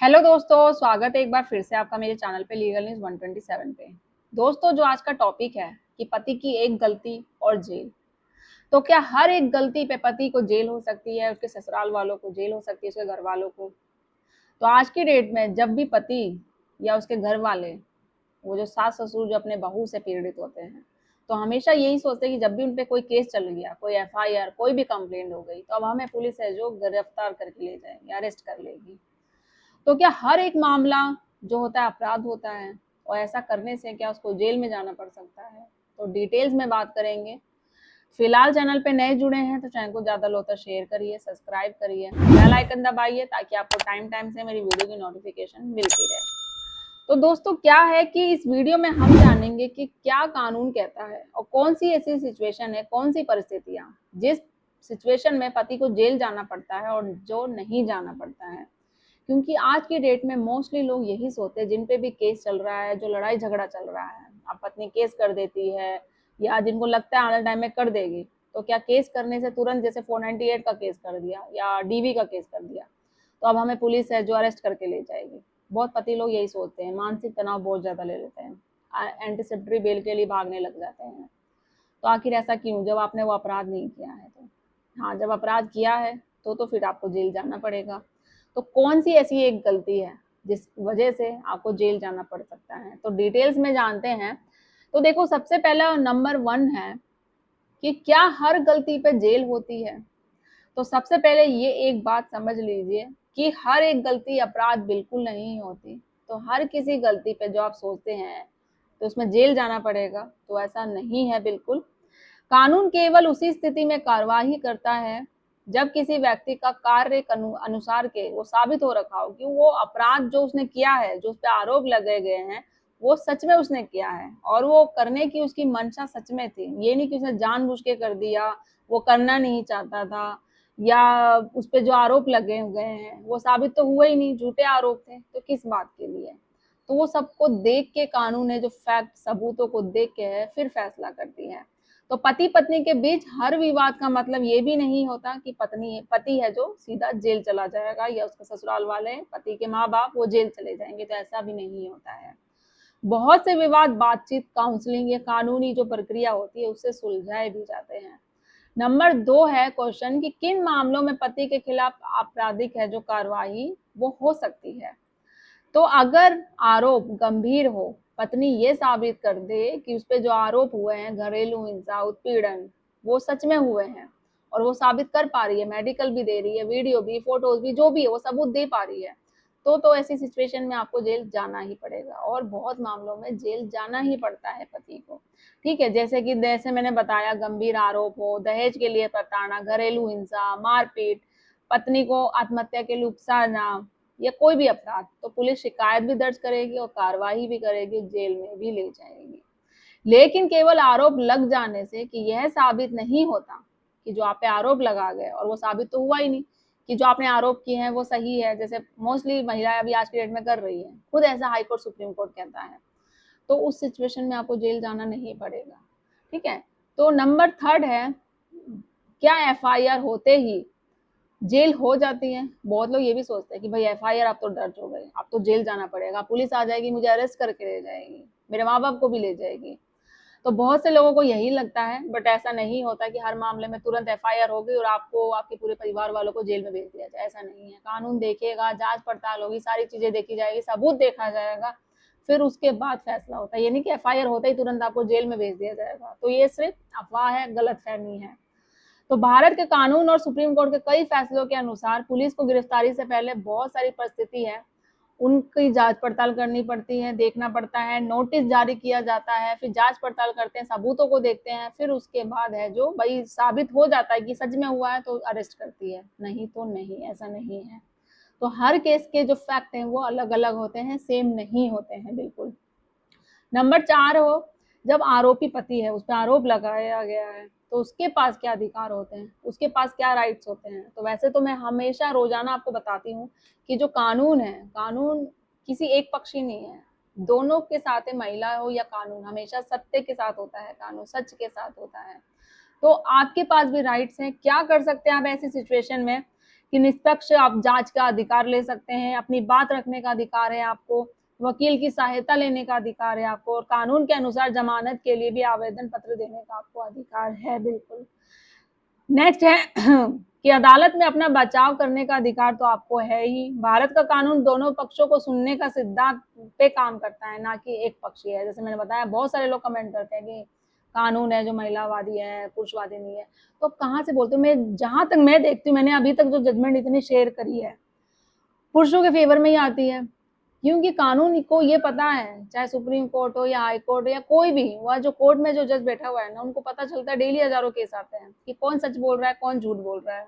Hello दोस्तों, स्वागत है एक बार फिर से आपका मेरे चैनल पे लीगल न्यूज 127 पे। दोस्तों, जो आज का टॉपिक है कि पति की एक गलती और जेल। तो क्या हर एक गलती पे पति को जेल हो सकती है, उसके ससुराल वालों को जेल हो सकती है, उसके घर वालों को? तो आज की डेट में जब भी पति या उसके घर वाले, वो जो सास ससुर जो अपने बहू से पीड़ित होते हैं, तो हमेशा यही सोचते हैं कि जब भी उन पे कोई केस चल गया, कोई एफआईआर, कोई भी कंप्लेंट हो गई, तो अब हमें पुलिस है जो गिरफ्तार करके ले जाएगी, अरेस्ट कर लेगी। तो क्या हर एक मामला जो होता है अपराध होता है, और ऐसा करने से क्या उसको जेल में जाना पड़ सकता है? तो डिटेल्स में बात करेंगे। फिलहाल चैनल पे नए जुड़े हैं तो चैनल को ज्यादा लो तो शेयर करिए, सब्सक्राइब करिए, बेल आइकन दबाइए ताकि आपको टाइम टाइम से मेरी वीडियो की नोटिफिकेशन मिलती रहे। तो दोस्तों, क्या है कि इस वीडियो में हम जानेंगे कि क्या कानून कहता है और कौन सी ऐसी सिचुएशन है, कौन सी परिस्थितियां जिस सिचुएशन में पति को जेल जाना पड़ता है और जो नहीं जाना पड़ता है। क्योंकि आज की डेट में मोस्टली लोग यही सोचते हैं, जिन पे भी केस चल रहा है, जो लड़ाई झगड़ा चल रहा है, अब पत्नी केस कर देती है या जिनको लगता है आने टाइम में कर देगी, तो क्या केस करने से तुरंत जैसे 498 का केस कर दिया या डीवी का केस कर दिया तो अब हमें पुलिस है जो अरेस्ट करके ले जाएगी। बहुत पति लोग यही सोचते हैं, मानसिक तनाव बहुत ज्यादा ले लेते हैं, एंटीसिपेटरी बेल के लिए भागने लग जाते हैं। तो आखिर ऐसा क्यों, जब आपने वो अपराध नहीं किया है तो? हाँ, जब अपराध किया है तो फिर आपको जेल जाना पड़ेगा। तो कौन सी ऐसी एक गलती है जिस वजह से आपको जेल जाना पड़ सकता है, तो डिटेल्स में जानते हैं। तो देखो, सबसे पहला नंबर 1 है कि क्या हर गलती पे जेल होती है? तो सबसे पहले ये एक बात समझ लीजिए कि हर एक गलती अपराध बिल्कुल नहीं होती। तो हर किसी गलती पे जो आप सोचते हैं तो उसमें जेल जाना पड़ेगा, तो ऐसा नहीं है बिल्कुल। कानून केवल उसी स्थिति में कार्यवाही करता है जब किसी व्यक्ति का कार्य अनुसार के वो साबित हो रखा हो कि वो अपराध जो उसने किया है, जो उस पर आरोप लगे गए हैं, वो सच में उसने किया है और वो करने की उसकी मंशा सच में थी। ये नहीं कि उसने जानबूझ के कर दिया, वो करना नहीं चाहता था, या उस पे जो आरोप लगे हुए हैं वो साबित तो हुए ही नहीं, झूठे आरोप थे, तो किस बात के लिए? तो वो सबको देख के, कानून है जो फैक्ट सबूतों को देख के है फिर फैसला करती है। तो पति पत्नी के बीच हर विवाद का मतलब ये भी नहीं होता कि पति है जो सीधा जेल चला जाएगा या उसके ससुराल वाले, पति के माँ बाप, वो जेल चले जाएंगे, तो ऐसा भी नहीं होता है। बहुत से विवाद बातचीत, काउंसलिंग या कानूनी जो प्रक्रिया होती है उससे सुलझाए भी जाते हैं। नंबर 2 है क्वेश्चन कि किन मामलों में पति के खिलाफ आपराधिक है जो कार्रवाई वो हो सकती है। तो अगर आरोप गंभीर हो, पत्नी ये साबित कर दे कि उस पे जो आरोप हुए हैं, घरेलू हिंसा, उत्पीड़न, वो सच में हुए हैं और वो साबित कर पा रही है, मेडिकल भी दे रही है, वीडियो भी, फोटोज भी, जो भी है वो सबूत दे पा रही है, तो ऐसी सिचुएशन में आपको जेल जाना ही पड़ेगा। और बहुत मामलों में जेल जाना ही पड़ता है पति को। ठीक है, जैसे मैंने बताया, गंभीर आरोप हो, दहेज के लिए प्रताड़ना, घरेलू हिंसा, मारपीट, पत्नी को आत्महत्या के लिए उकसाना, या कोई भी अपराध, तो पुलिस शिकायत भी दर्ज करेगी और कार्रवाई भी करेगी, जेल में भी ले जाएगी। लेकिन केवल आरोप लग जाने से कि यह साबित नहीं होता कि जो आप पे आरोप लगा गए, और वो साबित तो हुआ ही नहीं कि जो आपने आरोप किए हैं वो सही है, जैसे मोस्टली महिलाएं अभी आज की डेट में कर रही है, खुद ऐसा हाई कोर्ट सुप्रीम कोर्ट कहता है, तो उस सिचुएशन में आपको जेल जाना नहीं पड़ेगा। ठीक है। तो नंबर 3 है, क्या एफआईआर होते ही जेल हो जाती है? बहुत लोग ये भी सोचते हैं कि भाई एफआईआर अब तो दर्ज हो गई, अब तो जेल जाना पड़ेगा, पुलिस आ जाएगी, मुझे अरेस्ट करके ले जाएगी, मेरे माँ बाप को भी ले जाएगी। तो बहुत से लोगों को यही लगता है, बट ऐसा नहीं होता कि हर मामले में तुरंत एफआईआर होगी और आपको, आपके पूरे परिवार वालों को जेल में भेज दिया जाए, ऐसा नहीं है। कानून देखेगा, जांच पड़ताल होगी, सारी चीजें देखी जाएगी, सबूत देखा जाएगा, फिर उसके बाद फैसला होता है। ये नहीं कि एफआईआर होता ही तुरंत आपको जेल में भेज दिया जाएगा, तो ये सिर्फ अफवाह है, गलतफहमी है। तो भारत के कानून और सुप्रीम कोर्ट के कई फैसलों के अनुसार पुलिस को गिरफ्तारी से पहले बहुत सारी परिस्थिति है, उनकी जांच पड़ताल करनी पड़ती है, देखना पड़ता है, नोटिस जारी किया जाता है, फिर जांच पड़ताल करते हैं, सबूतों को देखते हैं, फिर उसके बाद है जो भाई साबित हो जाता है कि सच में हुआ है तो अरेस्ट करती है, नहीं तो नहीं, ऐसा नहीं है। तो हर केस के जो फैक्ट हैं वो अलग अलग होते हैं, सेम नहीं होते हैं बिल्कुल। नंबर 4 हो, जब आरोपी पति है, उस पर आरोप लगाया गया है, तो उसके पास क्या अधिकार होते हैं, उसके पास क्या राइट्स होते हैं? तो वैसे तो मैं हमेशा रोजाना आपको बताती हूँ कि जो कानून है, कानून किसी एक पक्षी नहीं है, दोनों के साथ है, महिला हो या कानून, हमेशा सत्य के साथ होता है, कानून सच के साथ होता है। तो आपके पास भी राइट्स हैं। क्या कर सकते हैं आप ऐसी सिचुएशन में कि निष्पक्ष आप जांच का अधिकार ले सकते हैं, अपनी बात रखने का अधिकार है आपको, वकील की सहायता लेने का अधिकार है आपको, और कानून के अनुसार जमानत के लिए भी आवेदन पत्र देने का आपको अधिकार है। बिल्कुल। नेक्स्ट है कि अदालत में अपना बचाव करने का अधिकार तो आपको है ही। भारत का कानून दोनों पक्षों को सुनने का सिद्धांत पे काम करता है, ना कि एक पक्षीय है। जैसे मैंने बताया, बहुत सारे लोग कमेंट करते हैं कि कानून है जो महिलावादी है, पुरुषवादी नहीं है। तो कहाँ से बोलते हो? मैं जहां तक मैं देखती हूँ, मैंने अभी तक जो जजमेंट इतनी शेयर करी है, पुरुषों के फेवर में ही आती है, क्योंकि कानून को ये पता है, चाहे सुप्रीम कोर्ट हो या हाई कोर्ट या कोई भी, वह जो कोर्ट में जो जज बैठा हुआ है ना, उनको पता चलता है, डेली हजारों केस आते हैं कि कौन सच बोल रहा है, कौन झूठ बोल रहा है।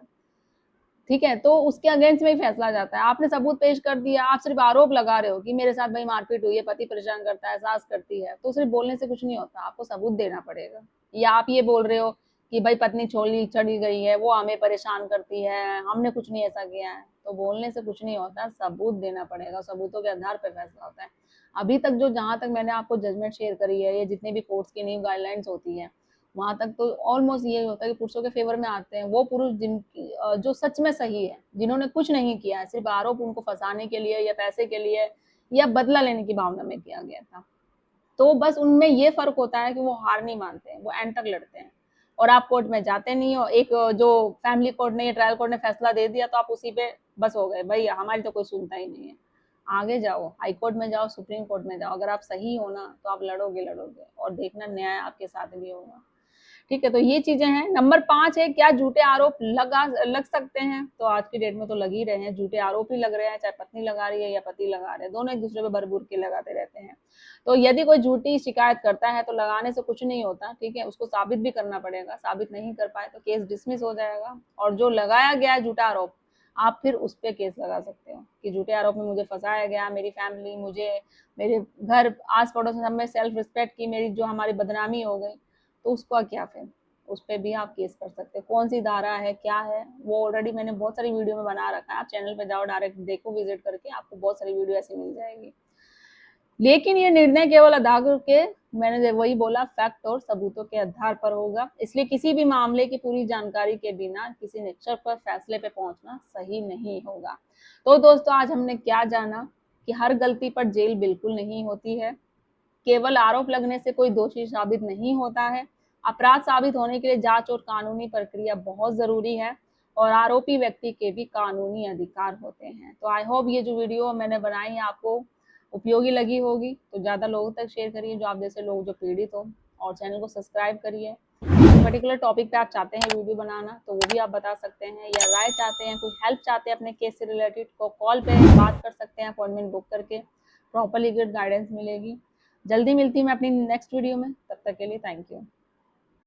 ठीक है, तो उसके अगेंस्ट में ही फैसला जाता है। आपने सबूत पेश कर दिया, आप सिर्फ आरोप लगा रहे हो कि मेरे साथ भाई मारपीट हुई है, पति परेशान करता है, सास करती है, तो सिर्फ बोलने से कुछ नहीं होता, आपको सबूत देना पड़ेगा। या आप ये बोल रहे हो कि भाई पत्नी छोड़ी चढ़ी गई है, वो हमें परेशान करती है, हमने कुछ नहीं ऐसा किया है, तो बोलने से कुछ नहीं होता, सबूत देना पड़ेगा, सबूतों के आधार पर फैसला होता है। अभी तक जो, जहां तक मैंने आपको जजमेंट शेयर करी है, ये जितने भी कोर्ट्स की न्यू गाइडलाइंस होती है, वहां तक तो ऑलमोस्ट यही होता है कि पुरुषों के फेवर में आते हैं वो पुरुष जिनकी जो सच में सही है, जिन्होंने कुछ नहीं किया है, सिर्फ आरोप उनको फंसाने के लिए या पैसे के लिए या बदला लेने की भावना में किया गया था। तो बस उनमें ये फर्क होता है कि वो हार नहीं मानते हैं, वो एंड तक लड़ते हैं, और आप कोर्ट में जाते नहीं हो। एक जो फैमिली कोर्ट ने या ट्रायल कोर्ट ने फैसला दे दिया तो आप उसी पे बस हो गए, भाई हमारी तो कोई सुनता ही नहीं है। आगे जाओ, हाई कोर्ट में जाओ, सुप्रीम कोर्ट में जाओ, अगर आप सही हो ना तो आप लड़ोगे लड़ोगे, और देखना न्याय आपके साथ भी होगा। ठीक है, तो ये चीजें हैं। नंबर 5 है, क्या झूठे आरोप लग सकते हैं? तो आज की डेट में तो लग ही रहे हैं, झूठे आरोप ही लग रहे हैं, चाहे पत्नी लगा रही है या पति लगा रहे हैं, दोनों एक दूसरे पे भर-भूर के लगाते रहते हैं। तो यदि कोई झूठी शिकायत करता है तो लगाने से कुछ नहीं होता, ठीक है, उसको साबित भी करना पड़ेगा, साबित नहीं कर पाए तो केस डिसमिस हो जाएगा, और जो लगाया गया है झूठा आरोप, आप फिर उस पे केस लगा सकते हो कि झूठे आरोप में मुझे फंसाया गया, मेरी फैमिली, मुझे, मेरे घर, आस पड़ोस सब में सेल्फ रिस्पेक्ट की मेरी जो हमारी बदनामी हो गई, तो उसका क्या फिर? उस पे भी आप केस कर सकते हैं। कौन सी धारा है, क्या है, वो ऑलरेडी मैंने बहुत सारी वीडियो में बना रखा है, आप चैनल पे जाओ, डायरेक्ट देखो, विजिट करके आपको बहुत सारी वीडियो ऐसी मिल जाएगी। लेकिन ये निर्णय केवल आधार के, मैंने वही बोला, फैक्ट और सबूतों के आधार पर होगा, इसलिए किसी भी मामले की पूरी जानकारी के बिना किसी निश्चित पर फैसले पे पहुंचना सही नहीं होगा। तो दोस्तों, आज हमने क्या जाना कि हर गलती पर जेल बिल्कुल नहीं होती है, केवल आरोप लगने से कोई दोषी साबित नहीं होता है। अपराध साबित होने के लिए जांच और कानूनी प्रक्रिया बहुत जरूरी है, और आरोपी व्यक्ति के भी कानूनी अधिकार होते हैं। तो आई होप ये जो वीडियो मैंने बनाई है आपको उपयोगी लगी होगी, तो ज़्यादा लोगों तक शेयर करिए, जो आप जैसे लोग जो पीड़ित हो, और चैनल को सब्सक्राइब करिए। पर्टिकुलर टॉपिक पे आप चाहते हैं वीडियो बनाना तो वो भी आप बता सकते हैं, या राय चाहते हैं, कोई हेल्प चाहते हैं अपने केस से रिलेटेड, तो कॉल पे बात कर सकते हैं, अपॉइंटमेंट बुक करके, प्रॉपर लीगल गाइडेंस मिलेगी। जल्दी मिलती हूँ मैं अपनी नेक्स्ट वीडियो में, तब तक के लिए थैंक यू।